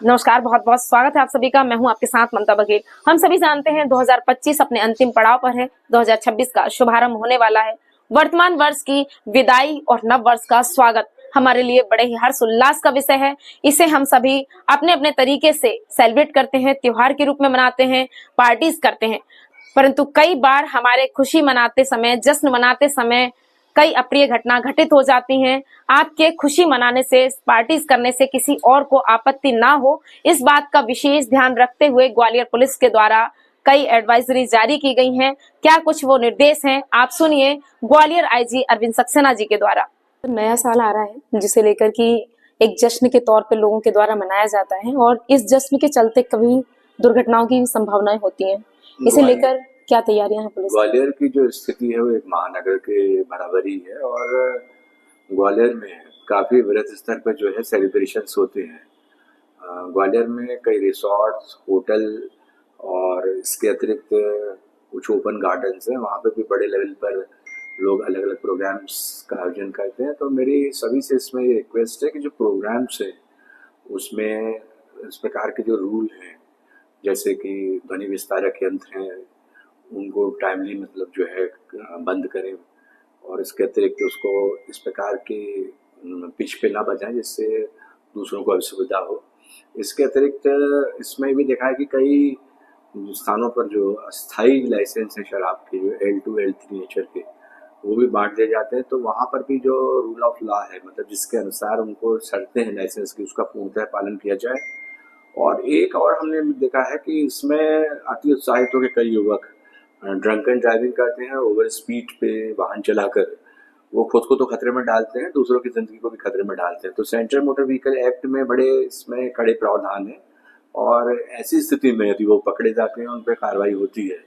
नमस्कार, बहुत बहुत स्वागत है आप सभी का। मैं हूं आपके साथ ममता बघेल। हम सभी जानते हैं 2025 अपने अंतिम पड़ाव पर है। 2026 का शुभारंभ होने वाला है। वर्तमान वर्ष की विदाई और नव वर्ष का स्वागत हमारे लिए बड़े ही हर्ष उल्लास का विषय है। इसे हम सभी अपने अपने तरीके से सेलिब्रेट करते हैं, त्योहार के रूप में मनाते हैं, पार्टीज करते हैं। परंतु कई बार हमारे खुशी मनाते समय, जश्न मनाते समय कई अप्रिय घटना घटित हो जाती हैं। आपके खुशी मनाने से, पार्टीज करने से किसी और को आपत्ति ना हो, इस बात का विशेष ध्यान रखते हुए ग्वालियर पुलिस के द्वारा कई एडवाइजरी जारी की गई हैं। क्या कुछ वो निर्देश हैं, आप सुनिए ग्वालियर आईजी अरविंद सक्सेना जी के द्वारा। नया साल आ रहा है जिसे लेकर कि एक जश्न के तौर पे लोगों के द्वारा मनाया जाता है और इस जश्न के चलते कभी दुर्घटनाओं की संभावनाएं होती हैं। इसे लेकर क्या तैयारियां हैं पुलिस? ग्वालियर की जो स्थिति है वो एक महानगर के बराबर ही है और ग्वालियर में काफ़ी वृहद स्तर पर जो है सेलिब्रेशंस होते हैं। ग्वालियर में कई रिसोर्ट्स, होटल और इसके अतिरिक्त कुछ ओपन गार्डन्स हैं, वहाँ पे भी बड़े लेवल पर लोग अलग अलग प्रोग्राम्स का आयोजन करते हैं। तो मेरी सभी से इसमें ये रिक्वेस्ट है कि जो प्रोग्राम्स है उसमें इस प्रकार के जो रूल हैं, जैसे कि ध्वनि विस्तारक यंत्र हैं उनको टाइमली मतलब जो है बंद करें और इसके अतिरिक्त उसको इस प्रकार की पिच पे ना बजाएं जिससे दूसरों को असुविधा हो। इसके अतिरिक्त इसमें भी देखा है कि कई स्थानों पर जो अस्थाई लाइसेंस हैं शराब के, जो L2 L3 नेचर के, वो भी बांट दिए जाते हैं। तो वहाँ पर भी जो रूल ऑफ लॉ है, मतलब जिसके अनुसार उनको शर्तें हैं लाइसेंस की, उसका पूर्णतः पालन किया जाए। और एक और हमने देखा है कि इसमें अति उत्साहित होकर कई युवक ड्रंकन ड्राइविंग करते हैं, ओवर स्पीड पे वाहन चलाकर वो खुद को तो खतरे में डालते हैं, दूसरों की जिंदगी को भी खतरे में डालते हैं। तो सेंट्रल मोटर व्हीकल एक्ट में बड़े इसमें कड़े प्रावधान है और ऐसी स्थिति में यदि वो पकड़े जाते हैं, उन पर कार्रवाई होती है,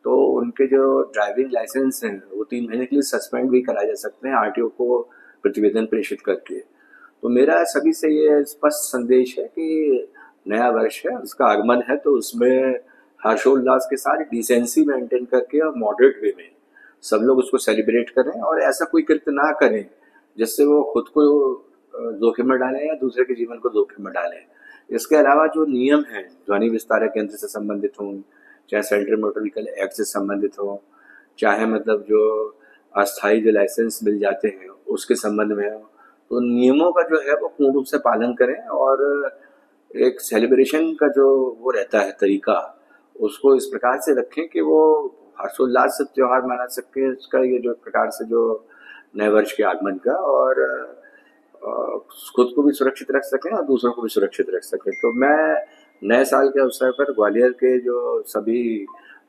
तो उनके जो ड्राइविंग लाइसेंस हैं वो 3 महीने के लिए सस्पेंड भी कराए जा सकते हैं आरटीओ को प्रतिवेदन प्रेषित करके। तो मेरा सभी से ये स्पष्ट संदेश है कि नया वर्ष है, उसका आगमन है, तो उसमें हर्षोल्लास के साथ डिसेंसी मेंटेन करके और मॉडरेट वे में सब लोग उसको सेलिब्रेट करें और ऐसा कोई कृत्य ना करें जिससे वो खुद को जोखिम में डालें या दूसरे के जीवन को जोखिम में डालें। इसके अलावा जो नियम हैं ध्वनि विस्तारक यंत्र से संबंधित हों, चाहे सेंट्रल मोटर व्हीकल एक्ट से संबंधित हो, चाहे मतलब जो अस्थायी जो लाइसेंस मिल जाते हैं उसके संबंध में हो, तो नियमों का जो है वो पूर्ण रूप से पालन करें और एक सेलिब्रेशन का जो वो रहता है तरीका, उसको इस प्रकार से रखें कि वो हर्षोल्लास से त्यौहार मना सके। इसका ये जो प्रकार से जो नए वर्ष के आगमन का, और खुद को भी सुरक्षित रख सकें और दूसरों को भी सुरक्षित रख सकें। तो मैं नए साल के अवसर पर ग्वालियर के जो सभी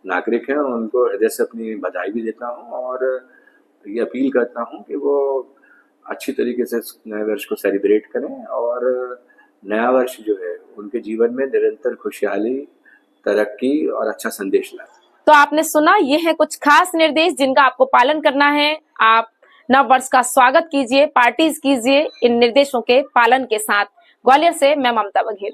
नागरिक हैं उनको हृदय से अपनी बधाई भी देता हूँ और ये अपील करता हूँ कि वो अच्छी तरीके से नए वर्ष को सेलिब्रेट करें और नया वर्ष जो है उनके जीवन में निरंतर खुशहाली, तरक्की और अच्छा संदेश लाए। तो आपने सुना, ये है कुछ खास निर्देश जिनका आपको पालन करना है। आप नव वर्ष का स्वागत कीजिए, पार्टीज कीजिए इन निर्देशों के पालन के साथ। ग्वालियर से मैं ममता बघेल।